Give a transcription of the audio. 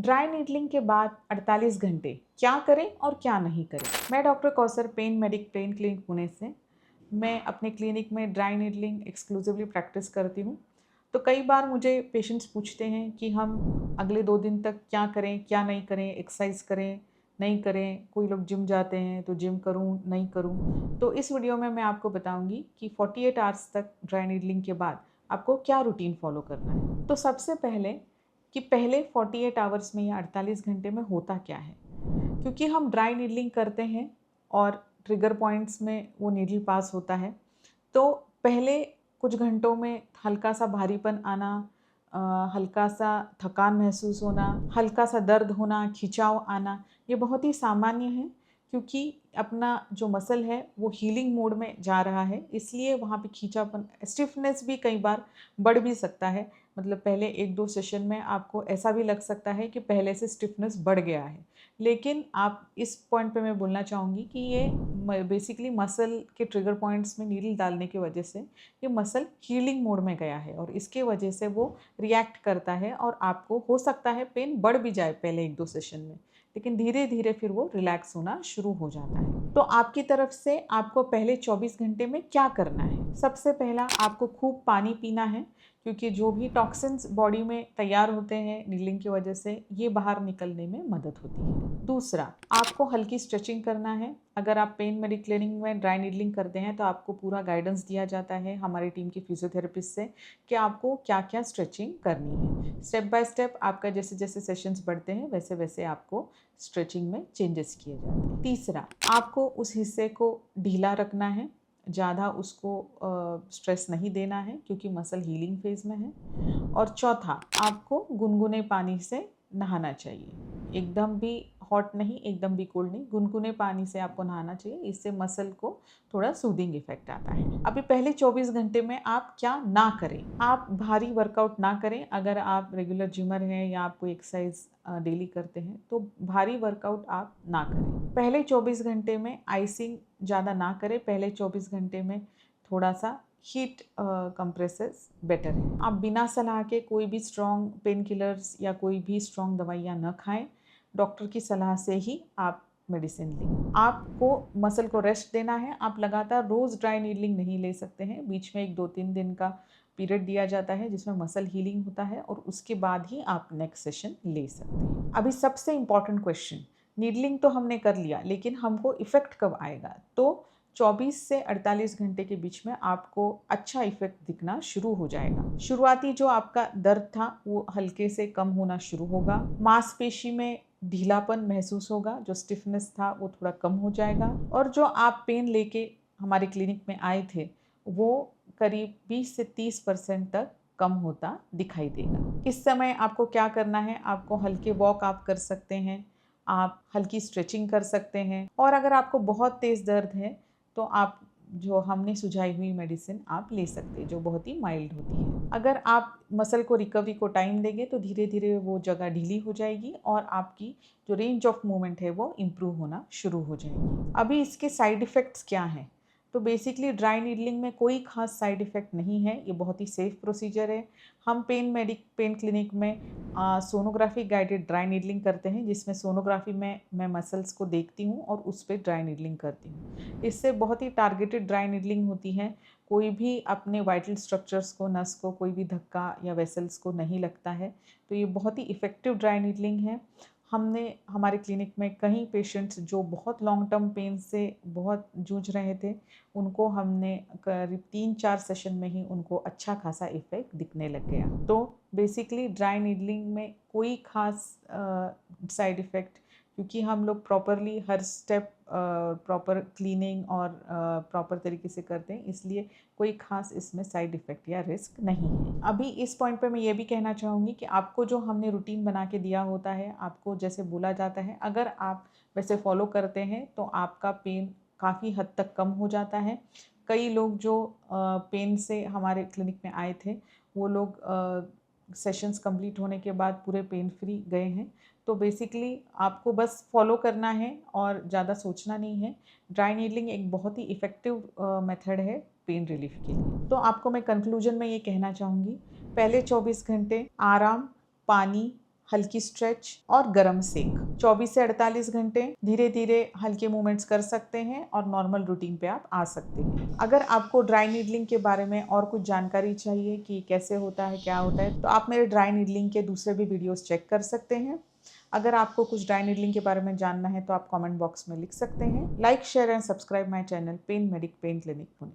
Dry needling के बाद 48 घंटे क्या करें और क्या नहीं करें। मैं doctor Kausar, pain medic pain clinic Pune से। मैं अपने क्लिनिक में ड्राई नीडलिंग एक्सक्लूसिवली प्रैक्टिस करती हूँ। तो कई बार मुझे पेशेंट्स पूछते हैं कि हम अगले 2 दिन तक क्या करें, क्या नहीं करें, एक्सरसाइज करें, नहीं करें। कोई लोग जिम जाते हैं तो जिम करूँ, नहीं करूँ। तो इस वीडियो में मैं आपको बताऊँगी कि 48 आवर्स तक ड्राई नीडलिंग के बाद आपको क्या रूटीन फॉलो करना है। तो सबसे पहले कि पहले 48 आवर्स में या 48 घंटे में होता क्या है, क्योंकि हम ड्राई नीडलिंग करते हैं और ट्रिगर पॉइंट्स में वो नीडल पास होता है। तो पहले कुछ घंटों में हल्का सा भारीपन आना, हल्का सा थकान महसूस होना, हल्का सा दर्द होना, खिंचाव आना, ये बहुत ही सामान्य है, क्योंकि अपना जो मसल है वो हीलिंग मोड में जा रहा है, इसलिए वहाँ पे खींचापन, स्टिफनेस भी कई बार बढ़ भी सकता है। मतलब पहले 1-2 सेशन में आपको ऐसा भी लग सकता है कि पहले से स्टिफनेस बढ़ गया है। लेकिन आप इस पॉइंट पे मैं बोलना चाहूँगी कि ये बेसिकली मसल के ट्रिगर पॉइंट्स में नीडल डालने की वजह से ये मसल हीलिंग मोड में गया है और इसके वजह से वो रिएक्ट करता है और आपको हो सकता है पेन बढ़ भी जाए पहले 1-2 सेशन में, लेकिन धीरे धीरे फिर वो रिलैक्स होना शुरू हो जाता है। तो आपकी तरफ से आपको पहले 24 घंटे में क्या करना है? सबसे पहला, आपको खूब पानी पीना है, क्योंकि जो भी टॉक्सिन्स बॉडी में तैयार होते हैं नीडलिंग की वजह से, ये बाहर निकलने में मदद होती है। दूसरा, आपको हल्की स्ट्रेचिंग करना है। अगर आप पेन मेडिक क्लिनिक में ड्राई नीडलिंग करते हैं तो आपको पूरा गाइडेंस दिया जाता है हमारी टीम के फिजियोथेरेपिस्ट से कि आपको क्या क्या स्ट्रेचिंग करनी है। स्टेप बाय स्टेप आपका जैसे जैसे सेशंस बढ़ते हैं वैसे वैसे आपको स्ट्रेचिंग में चेंजेस किए जाते हैं। तीसरा, आपको उस हिस्से को ढीला रखना है, ज़्यादा उसको स्ट्रेस नहीं देना है, क्योंकि मसल हीलिंग फेज में है। और चौथा, आपको गुनगुने पानी से नहाना चाहिए। एकदम भी हॉट नहीं, एकदम भी कोल्ड नहीं, गुनगुने पानी से आपको नहाना चाहिए। इससे मसल को थोड़ा सूदिंग इफेक्ट आता है। अभी पहले 24 घंटे में आप क्या ना करें। आप भारी वर्कआउट ना करें। अगर आप रेगुलर जिमर हैं या आप कोई एक्सरसाइज डेली करते हैं तो भारी वर्कआउट आप ना करें। पहले 24 घंटे में आइसिंग ज़्यादा ना करें। पहले 24 घंटे में थोड़ा सा हीट कंप्रेसेस बेटर है। आप बिना सलाह के कोई भी स्ट्रॉन्ग पेन किलर्स या कोई भी स्ट्रॉन्ग दवाइयाँ न खाएं। डॉक्टर की सलाह से ही आप मेडिसिन लें। आपको मसल को रेस्ट देना है। आप लगातार रोज़ ड्राई नीडलिंग नहीं ले सकते हैं। बीच में 1-2-3 दिन का पीरियड दिया जाता है जिसमें मसल हीलिंग होता है और उसके बाद ही आप नेक्स्ट सेशन ले सकते हैं। अभी सबसे इम्पॉर्टेंट क्वेश्चन, नीडलिंग तो हमने कर लिया, लेकिन हमको इफ़ेक्ट कब आएगा? तो 24 से 48 घंटे के बीच में आपको अच्छा इफेक्ट दिखना शुरू हो जाएगा। शुरुआती जो आपका दर्द था वो हल्के से कम होना शुरू होगा। मांसपेशी में ढीलापन महसूस होगा, जो स्टिफनेस था वो थोड़ा कम हो जाएगा और जो आप पेन लेके हमारे क्लिनिक में आए थे वो करीब 20 से 30% तक कम होता दिखाई देगा। इस समय आपको क्या करना है? आपको हल्के वॉक आप कर सकते हैं, आप हल्की स्ट्रेचिंग कर सकते हैं और अगर आपको बहुत तेज़ दर्द है तो आप जो हमने सुझाई हुई मेडिसिन आप ले सकते हैं, जो बहुत ही माइल्ड होती है। अगर आप मसल को रिकवरी को टाइम देंगे तो धीरे धीरे वो जगह ढीली हो जाएगी और आपकी जो रेंज ऑफ मूवमेंट है वो इम्प्रूव होना शुरू हो जाएगी। अभी इसके साइड इफ़ेक्ट्स क्या हैं? तो बेसिकली ड्राई नीडलिंग में कोई खास साइड इफ़ेक्ट नहीं है। ये बहुत ही सेफ प्रोसीजर है। हम पेन क्लिनिक में सोनोग्राफी गाइडेड ड्राई नीडलिंग करते हैं, जिसमें सोनोग्राफी में मैं मसल्स को देखती हूँ और उस पर ड्राई नीडलिंग करती हूँ। इससे बहुत ही टारगेटेड ड्राई नीडलिंग होती है। कोई भी अपने वाइटल स्ट्रक्चर्स को, नस को कोई भी धक्का या वेसल्स को नहीं लगता है। तो ये बहुत ही इफ़ेक्टिव ड्राई नीडलिंग है। हमने हमारे क्लिनिक में कई पेशेंट्स जो बहुत लॉन्ग टर्म पेन से बहुत जूझ रहे थे, उनको हमने करीब 3-4 सेशन में ही उनको अच्छा खासा इफेक्ट दिखने लग गया। तो बेसिकली ड्राई नीडलिंग में कोई खास साइड इफ़ेक्ट, क्योंकि हम लोग प्रॉपरली हर स्टेप प्रॉपर क्लीनिंग और प्रॉपर तरीके से करते हैं, इसलिए कोई खास इसमें साइड इफ़ेक्ट या रिस्क नहीं है। अभी इस पॉइंट पे मैं ये भी कहना चाहूँगी कि आपको जो हमने रूटीन बना के दिया होता है, आपको जैसे बोला जाता है, अगर आप वैसे फॉलो करते हैं तो आपका पेन काफ़ी हद तक कम हो जाता है। कई लोग जो पेन से हमारे क्लिनिक में आए थे, वो लोग सेशंस कंप्लीट होने के बाद पूरे पेन फ्री गए हैं। तो बेसिकली आपको बस फॉलो करना है और ज़्यादा सोचना नहीं है। ड्राई नीडलिंग एक बहुत ही इफ़ेक्टिव मेथड है पेन रिलीफ के लिए। तो आपको मैं कंक्लूजन में ये कहना चाहूँगी, पहले 24 घंटे आराम, पानी, हल्की स्ट्रेच और गर्म सेक। 24 से 48 घंटे धीरे धीरे हल्के मूवमेंट्स कर सकते हैं और नॉर्मल रूटीन पे आप आ सकते हैं। अगर आपको ड्राई नीडलिंग के बारे में और कुछ जानकारी चाहिए कि कैसे होता है, क्या होता है, तो आप मेरे ड्राई नीडलिंग के दूसरे भी वीडियोस चेक कर सकते हैं। अगर आपको कुछ ड्राई नीडलिंग के बारे में जानना है तो आप कमेंट बॉक्स में लिख सकते हैं। Like, share and subscribe my channel pain medic pain clinic Pune.